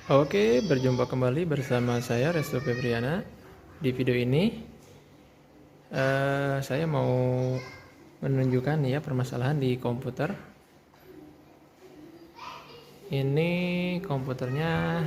Oke, berjumpa kembali bersama saya Restu Febriana. Di video ini saya mau menunjukkan ya permasalahan di komputer. Ini komputernya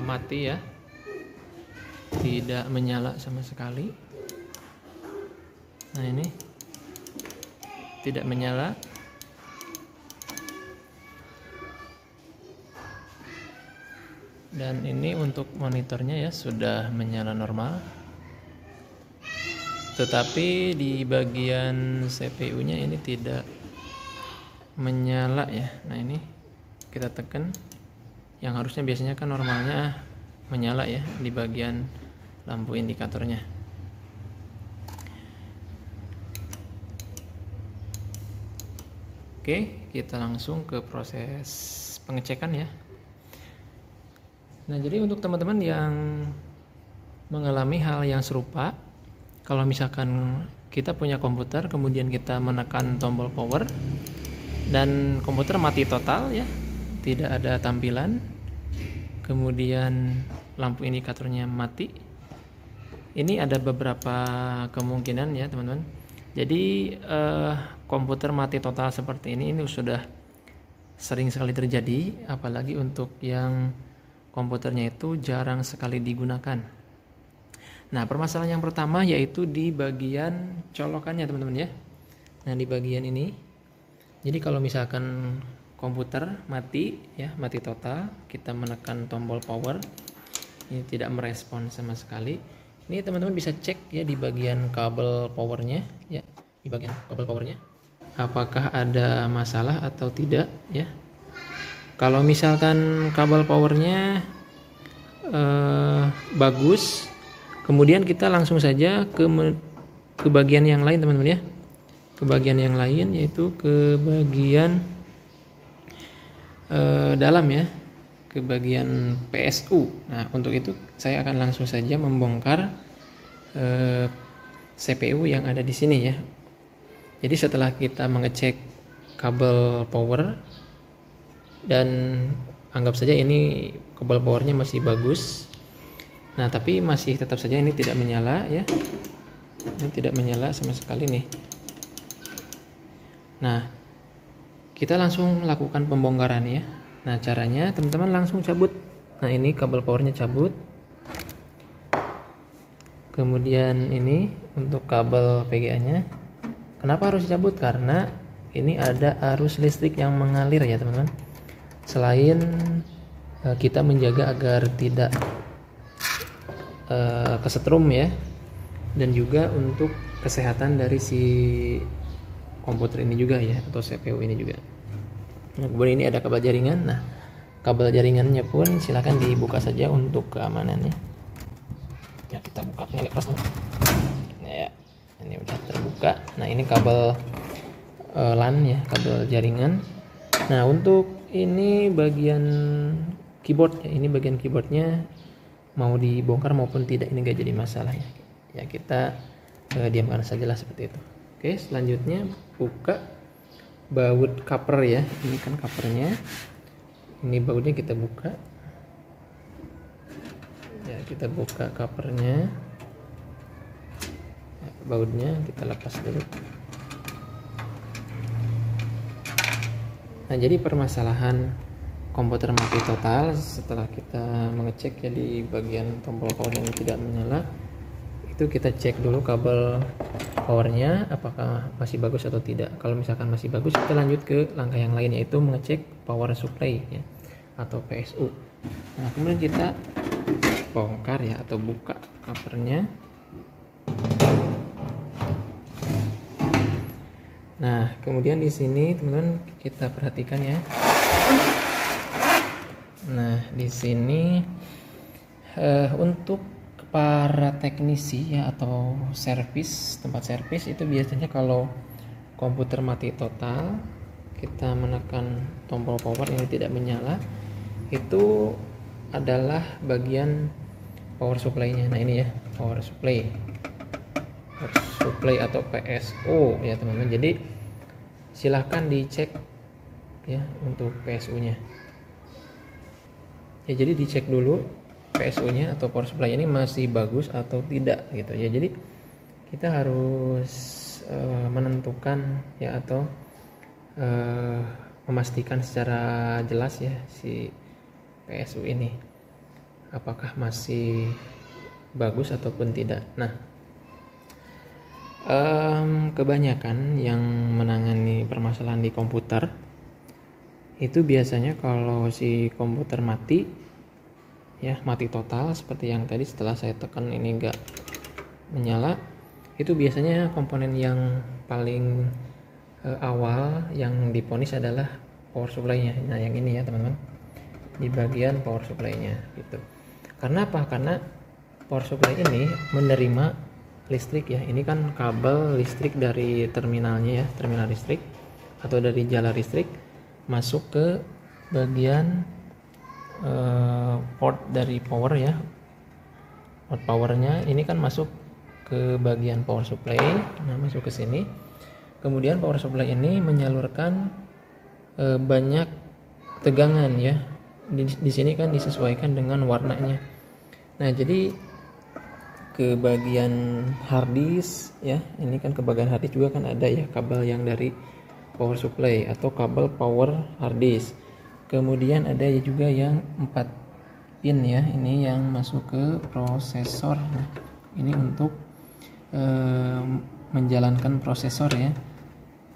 mati ya, tidak menyala sama sekali. Nah ini tidak menyala. Dan ini untuk monitornya ya sudah menyala normal, tetapi di bagian CPU-nya ini tidak menyala ya. Nah ini kita tekan, yang harusnya biasanya kan normalnya menyala ya di bagian lampu indikatornya. Oke, kita langsung ke proses pengecekan ya. Nah, jadi untuk teman-teman yang mengalami hal yang serupa, kalau misalkan kita punya komputer, kemudian kita menekan tombol power, dan komputer mati total ya, tidak ada tampilan, kemudian lampu indikatornya mati. Ini ada beberapa kemungkinan ya teman-teman. Jadi komputer mati total seperti ini sudah sering sekali terjadi, apalagi untuk yang komputernya itu jarang sekali digunakan. Nah, permasalahan yang pertama yaitu di bagian colokannya teman-teman ya. Nah, di bagian ini. Jadi kalau misalkan komputer mati ya, mati total, kita menekan tombol power, ini tidak merespon sama sekali. Ini teman-teman bisa cek ya di bagian kabel powernya ya, di bagian kabel powernya. Apakah ada masalah atau tidak ya. Kalau misalkan kabel powernya bagus, kemudian kita langsung saja ke bagian yang lain teman-teman ya. Ke bagian yang lain yaitu ke bagian dalam ya, ke bagian PSU. Nah, untuk itu saya akan langsung saja membongkar CPU yang ada di sini ya. Jadi setelah kita mengecek kabel power, dan anggap saja ini kabel powernya masih bagus, nah tapi masih tetap saja ini tidak menyala ya, ini tidak menyala sama sekali nih. Nah, kita langsung lakukan pembongkaran ya. Nah, caranya teman-teman langsung cabut. Nah, ini kabel powernya cabut, kemudian ini untuk kabel PGA nya. Kenapa harus dicabut? Karena ini ada arus listrik yang mengalir ya teman-teman. Selain kita menjaga agar tidak kesetrum ya, dan juga untuk kesehatan dari si komputer ini juga ya, atau CPU ini juga. Nah, kemudian ini ada kabel jaringan. Nah, kabel jaringannya pun silakan dibuka saja untuk keamanannya ya. Kita buka ini lepas nih. Nah ya, ini udah terbuka. Nah, ini kabel LAN ya, kabel jaringan. Nah, untuk ini bagian keyboard ya, ini bagian keyboardnya mau dibongkar maupun tidak ini gak jadi masalah ya. Ya kita diamkan sajalah seperti itu. Oke, selanjutnya buka baut cover ya. Ini kan covernya. Ini bautnya kita buka. Ya, kita buka covernya. Ya, bautnya kita lepas dulu. Nah, jadi permasalahan komputer mati total setelah kita mengecek ya di bagian tombol power yang tidak menyala, itu kita cek dulu kabel powernya apakah masih bagus atau tidak. Kalau misalkan masih bagus, kita lanjut ke langkah yang lain yaitu mengecek power supply ya, atau PSU. Nah, kemudian kita bongkar ya atau buka covernya. Nah, kemudian di sini teman-teman kita perhatikan ya. Nah, di sini untuk para teknisi ya atau servis, tempat servis itu biasanya kalau komputer mati total, kita menekan tombol power ini tidak menyala, itu adalah bagian power supply-nya. Nah, ini ya, power supply atau PSU ya teman-teman. Jadi silahkan dicek ya untuk PSU nya. Ya, jadi dicek dulu PSU-nya atau power supply ini masih bagus atau tidak gitu ya. Jadi kita harus menentukan ya atau memastikan secara jelas ya si PSU ini apakah masih bagus ataupun tidak. Nah, kebanyakan yang menangani permasalahan di komputer itu biasanya kalau si komputer mati ya, mati total seperti yang tadi setelah saya tekan ini enggak menyala, itu biasanya komponen yang paling awal yang diponis adalah power supply-nya. Nah, yang ini ya teman-teman, di bagian power supply-nya gitu. Karena apa? Karena power supply ini menerima listrik ya. Ini kan kabel listrik dari terminalnya ya, terminal listrik atau dari jala listrik masuk ke bagian port dari power ya. Port powernya ini kan masuk ke bagian power supply. Nah, masuk ke sini. Kemudian power supply ini menyalurkan banyak tegangan ya. Di sini kan disesuaikan dengan warnanya. Nah, jadi ke bagian hard disk ya. Ini kan ke bagian hard disk juga kan ada ya kabel yang dari power supply atau kabel power hard disk. Kemudian ada juga yang 4 pin ya. Ini yang masuk ke prosesor. Nah, ini untuk menjalankan prosesor ya.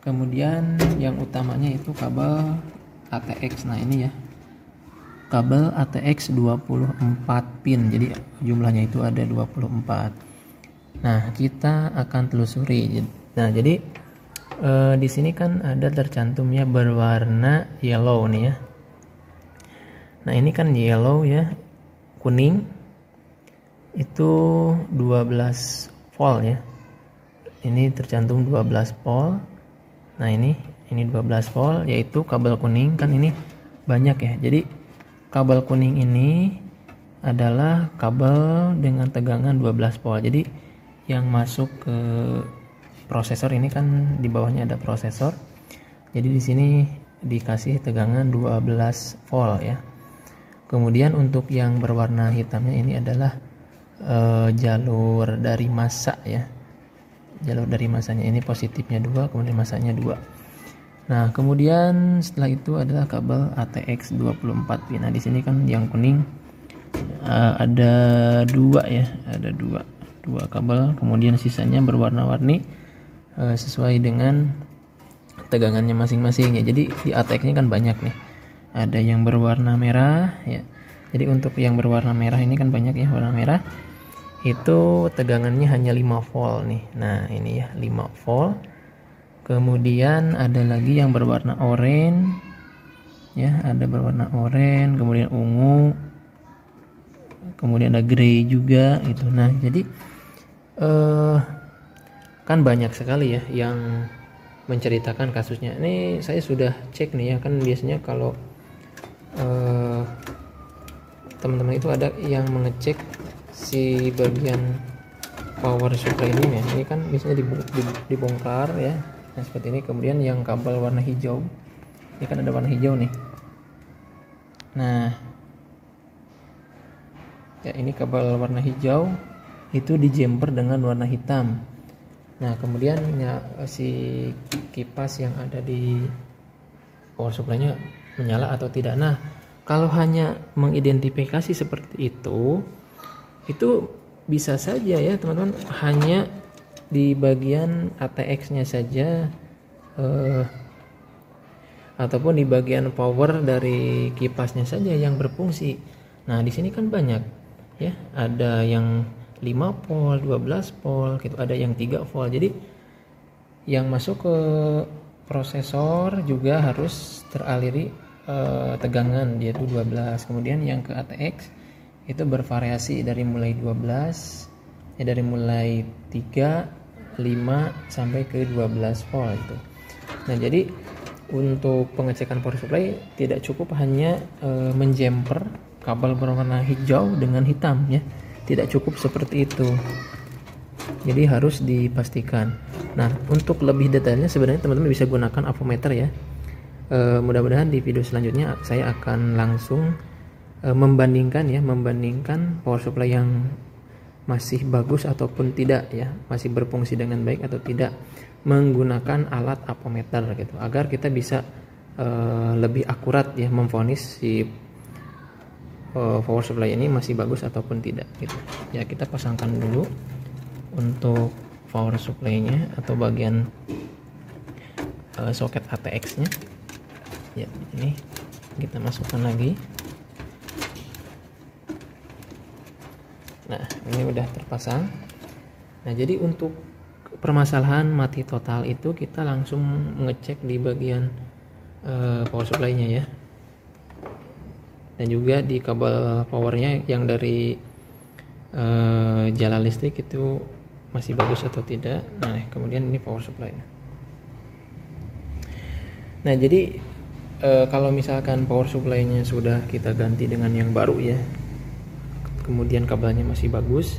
Kemudian yang utamanya itu kabel ATX. Nah, ini ya. Kabel ATX 24 pin. Jadi jumlahnya itu ada 24. Nah, kita akan telusuri. Nah, jadi di sini kan ada tercantumnya berwarna yellow nih ya. Nah, ini kan yellow ya. Kuning itu 12 volt ya. Ini tercantum 12 volt. Nah, ini 12 volt, yaitu kabel kuning kan ini banyak ya. Jadi kabel kuning ini adalah kabel dengan tegangan 12 volt. Jadi yang masuk ke prosesor ini kan di bawahnya ada prosesor. Jadi di sini dikasih tegangan 12 volt ya. Kemudian untuk yang berwarna hitamnya ini adalah jalur dari massa ya. Jalur dari masanya ini positifnya 2, kemudian masanya 2. Nah, kemudian setelah itu adalah kabel ATX 24 pin. Nah, di sini kan yang kuning ada 2 ya, ada 2 kabel, kemudian sisanya berwarna-warni sesuai dengan tegangannya masing-masing ya. Jadi di ATX-nya kan banyak nih. Ada yang berwarna merah ya. Jadi untuk yang berwarna merah ini kan banyak ya, warna merah. Itu tegangannya hanya 5 volt nih. Nah, ini ya 5 volt. Kemudian ada lagi yang berwarna oranye ya, ada berwarna oranye, kemudian ungu, kemudian ada grey juga gitu. Nah, jadi kan banyak sekali ya yang menceritakan kasusnya. Ini saya sudah cek nih ya, kan biasanya kalau teman-teman itu ada yang mengecek si bagian power supply ini ya. Ini kan biasanya dibongkar ya. Nah, seperti ini. Kemudian yang kabel warna hijau, ini kan ada warna hijau nih. Nah, ya ini kabel warna hijau itu dijemper dengan warna hitam. Nah, kemudian ya, si kipas yang ada di power supply-nya menyala atau tidak. Nah, kalau hanya mengidentifikasi seperti itu bisa saja ya teman-teman, hanya di bagian ATX-nya saja ataupun di bagian power dari kipasnya saja yang berfungsi. Nah, di sini kan banyak ya, ada yang 5 volt, 12 volt gitu, ada yang 3 volt. Jadi yang masuk ke prosesor juga harus teraliri tegangan, yaitu 12. Kemudian yang ke ATX itu bervariasi dari mulai 12 ya, dari mulai 3, 5 sampai ke 12 volt itu. Nah, jadi untuk pengecekan power supply tidak cukup hanya menjemper kabel berwarna hijau dengan hitam ya. Tidak cukup seperti itu. Jadi harus dipastikan. Nah, untuk lebih detailnya sebenarnya teman-teman bisa gunakan avometer ya. Mudah-mudahan di video selanjutnya saya akan langsung membandingkan power supply yang masih bagus ataupun tidak ya, masih berfungsi dengan baik atau tidak, menggunakan alat apometer gitu, agar kita bisa lebih akurat ya memvonis si power supply ini masih bagus ataupun tidak gitu. Ya, kita pasangkan dulu untuk power supply-nya atau bagian soket ATX-nya. Ya, ini kita masukkan lagi. Nah, ini udah terpasang. Nah, jadi untuk permasalahan mati total itu kita langsung ngecek di bagian power supply-nya ya. Dan juga di kabel powernya yang dari jalan listrik itu masih bagus atau tidak. Nah, kemudian ini power supply. Nah, jadi kalau misalkan power supply-nya sudah kita ganti dengan yang baru ya, kemudian kabelnya masih bagus,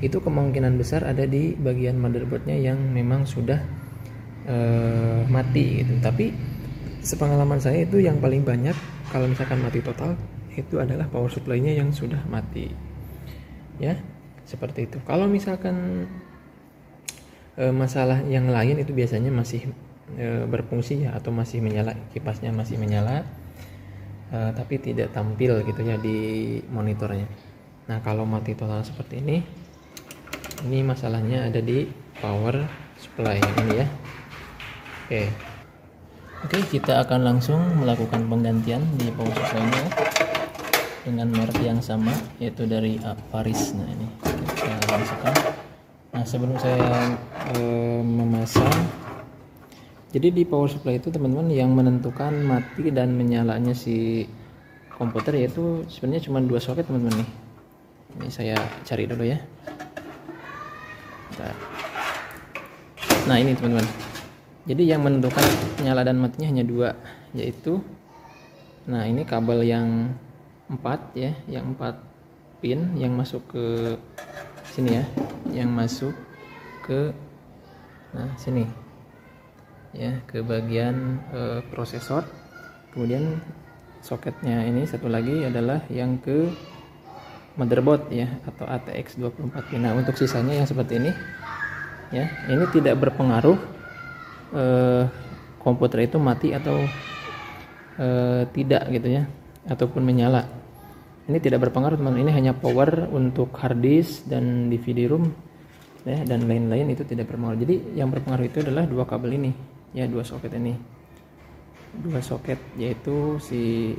itu kemungkinan besar ada di bagian motherboardnya yang memang sudah mati gitu. Tapi sepengalaman saya itu yang paling banyak kalau misalkan mati total itu adalah power supply-nya yang sudah mati ya, seperti itu. Kalau misalkan masalah yang lain itu biasanya masih berfungsi ya, atau masih menyala, kipasnya masih menyala, tapi tidak tampil gitu ya di monitornya. Nah, kalau mati total seperti ini masalahnya ada di power supply ini ya. Oke, kita akan langsung melakukan penggantian di power supply-nya dengan merek yang sama, yaitu dari Aparis. Nah, ini kita masukkan. Nah, sebelum saya memasang, jadi di power supply itu teman-teman yang menentukan mati dan menyalanya si komputer yaitu sebenarnya cuma 2 soket teman-teman nih. Ini saya cari dulu ya. Nah, ini teman-teman. Jadi yang menentukan nyala dan matinya hanya 2, yaitu nah ini kabel yang 4 ya, yang 4 pin yang masuk ke sini ya, yang masuk ke sini ya, ke bagian prosesor. Kemudian soketnya ini satu lagi adalah yang ke motherboard ya, atau ATX 24 pin. Nah, untuk sisanya yang seperti ini ya, ini tidak berpengaruh komputer itu mati atau tidak gitu ya, ataupun menyala. Ini tidak berpengaruh teman-teman. Ini hanya power untuk hard disk dan DVD room ya, dan lain-lain itu tidak berpengaruh. Jadi yang berpengaruh itu adalah 2 kabel ini ya, 2 soket ini, 2 soket, yaitu si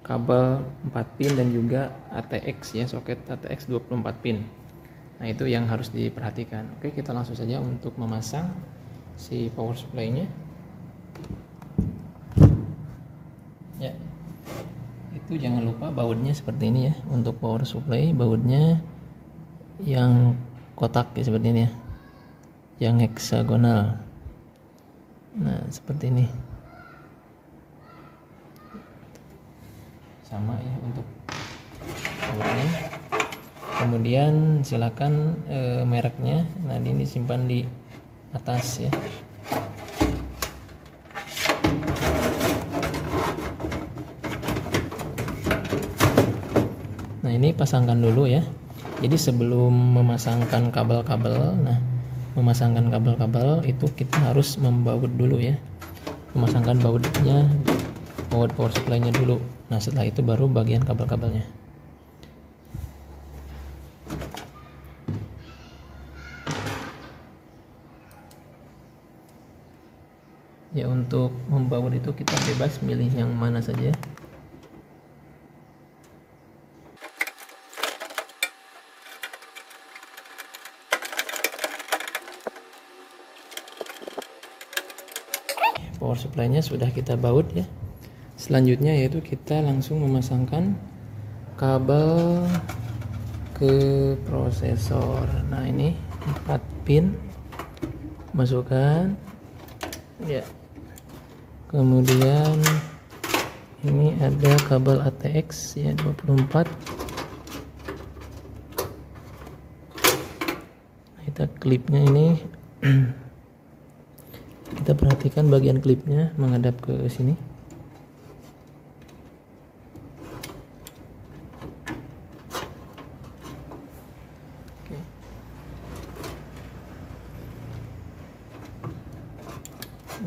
kabel 4 pin dan juga ATX ya, soket ATX 24 pin. Nah, itu yang harus diperhatikan. Oke, kita langsung saja untuk memasang si power supply-nya ya. Itu jangan lupa bautnya seperti ini ya. Untuk power supply bautnya yang kotak ya, seperti ini ya, yang heksagonal. Nah, seperti ini sama ya untuk bautnya. Kemudian silakan mereknya, nah ini disimpan di atas ya. Nah, ini pasangkan dulu ya. Jadi sebelum memasangkan kabel-kabel, nah memasangkan kabel-kabel itu kita harus membaut dulu ya, memasangkan bautnya, baut power supply-nya dulu. Nah, setelah itu baru bagian kabel-kabelnya. Ya, untuk membaut itu kita bebas milih yang mana saja. Power supply-nya sudah kita baut ya. Selanjutnya yaitu kita langsung memasangkan kabel ke prosesor. Nah, ini 4 pin, masukkan ya. Kemudian ini ada kabel ATX ya 24. Kita klipnya ini kita perhatikan bagian klipnya menghadap ke sini.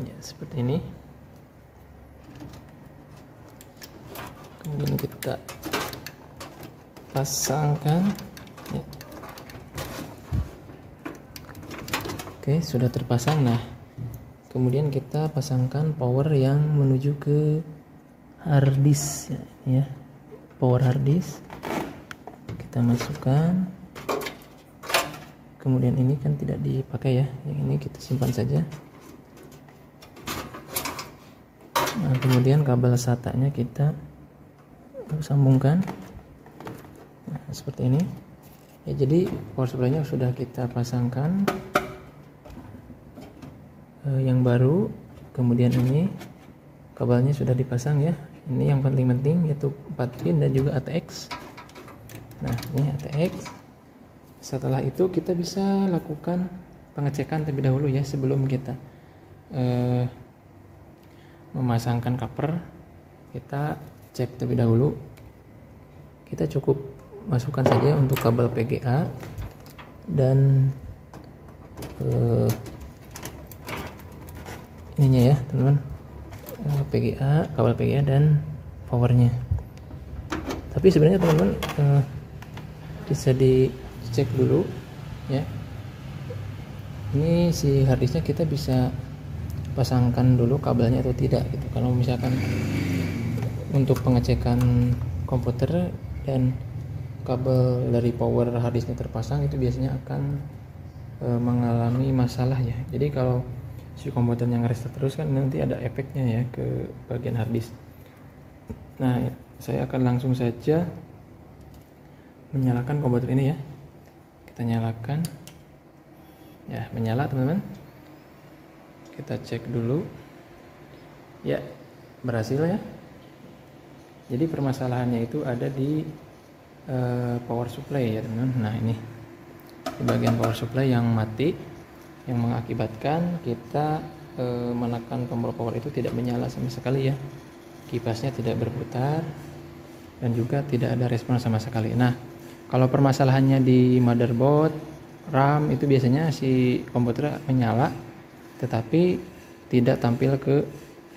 ya seperti ini. Kemudian kita pasangkan ya. Oke, sudah terpasang. Nah, kemudian kita pasangkan power yang menuju ke hard disk ya. Power hard disk kita masukkan. Kemudian ini kan tidak dipakai ya, yang ini kita simpan saja. Nah, kemudian kabel SATA-nya kita sambungkan. Nah, seperti ini. Ya, jadi power supply-nya sudah kita pasangkan. Yang baru, kemudian ini kabelnya sudah dipasang ya. Ini yang penting-penting yaitu 4 pin dan juga ATX. Nah, ini ATX. Setelah itu kita bisa lakukan pengecekan terlebih dahulu ya, sebelum kita memasangkan cover. Kita cek terlebih dahulu. Kita cukup masukkan saja untuk kabel PGA dan ininya ya teman-teman, PGA, kabel PGA dan powernya. Tapi sebenarnya teman-teman bisa dicek dulu ya, ini si harddisknya kita bisa pasangkan dulu kabelnya atau tidak gitu. Kalau misalkan untuk pengecekan komputer dan kabel dari power harddisknya terpasang, itu biasanya akan mengalami masalah ya. Jadi kalau si komputernya nge-restart terus kan nanti ada efeknya ya ke bagian harddisk. Nah, saya akan langsung saja menyalakan komputer ini ya. Kita nyalakan ya, menyala teman-teman. Kita cek dulu ya, berhasil ya. Jadi permasalahannya itu ada di power supply ya teman-teman. Nah, ini di bagian power supply yang mati, yang mengakibatkan kita menekan tombol power itu tidak menyala sama sekali ya. Kipasnya tidak berputar dan juga tidak ada respon sama sekali. Nah, kalau permasalahannya di motherboard, RAM, itu biasanya si komputer menyala tetapi tidak tampil ke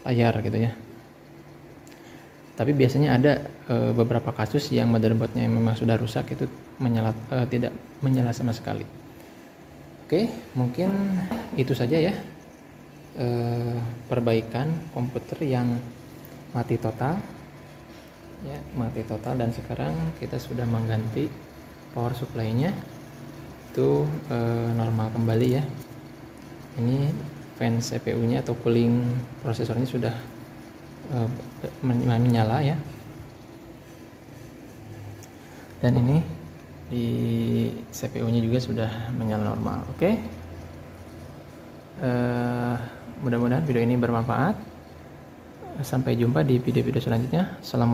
layar gitu ya. Tapi biasanya ada beberapa kasus yang motherboardnya memang sudah rusak, itu tidak menyala sama sekali. Oke, mungkin itu saja ya perbaikan komputer yang mati total ya, mati total. Dan sekarang kita sudah mengganti power supply-nya itu normal kembali ya. Ini fan CPU-nya atau cooling prosesornya sudah menyala ya. Dan ini di CPU-nya juga sudah menyala normal. Oke. Mudah-mudahan video ini bermanfaat. Sampai jumpa di video-video selanjutnya. Assalamualaikum.